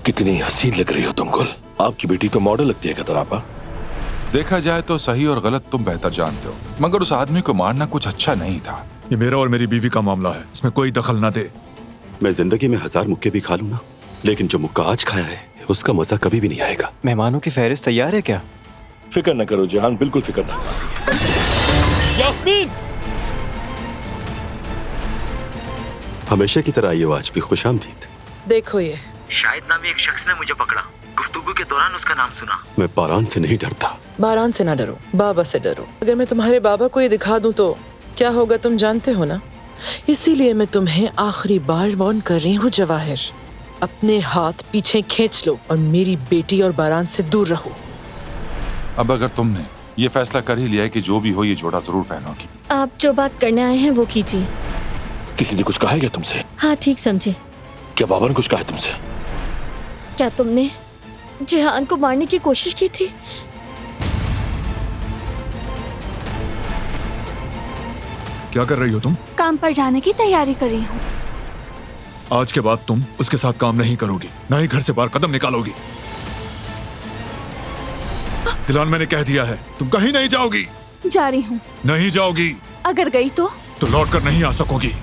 कितनी हसीन लग रही हो तुम गुल। आपकी बेटी तो मॉडल लगती है कतर आपा। देखा जाए तो सही और गलत तुम बेहतर जानते हो, मगर उस आदमी को मारना कुछ अच्छा नहीं था। ये मेरा और मेरी बीवी का मामला है, इसमें कोई दखल ना दे। मैं जिंदगी में 1000 मुक्के भी खा लूं ना, लेकिन जो मुक्का आज खाया है उसका मजा कभी भी नहीं आएगा। मेहमानों की फहरिस्त तैयार है क्या? फिक्र न करो जहान, बिल्कुल फिक्र न करो। यास्मीन, हमेशा की तरह आई हो आज भी। खुशामदीद। देखो ये शाहिद नामी एक शख्स ने मुझे पकड़ा। गुफ्तगू के दौरान उसका नाम सुना। मैं बारान से नहीं डरता। बारान से ना डरो, बाबा से डरो। अगर मैं तुम्हारे बाबा को ये दिखा दूं तो क्या होगा तुम जानते हो ना। इसीलिए मैं तुम्हें आखिरी बार वार्न कर रही हूँ जवाहिर, अपने हाथ पीछे खींच लो और मेरी बेटी और बारान से दूर रहो। अब अगर तुमने ये फैसला कर ही लिया है कि जो भी हो ये जोड़ा जरूर पहनोगी। आप जो बात करने आए हैं वो कीजिए। किसी ने कुछ कहा है क्या तुमसे? हाँ ठीक समझे। क्या बाबा ने कुछ कहा है तुमसे? क्या तुमने जिहान को मारने की कोशिश की थी? क्या कर रही हो तुम? काम पर जाने की तैयारी कर रही हूँ। आज के बाद तुम उसके साथ काम नहीं करोगी, ना ही घर से बाहर कदम निकालोगी। दिलान, मैंने कह दिया है, तुम कहीं नहीं जाओगी। जा रही हूँ। नहीं जाओगी अगर गई तो लौट कर नहीं आ सकोगी।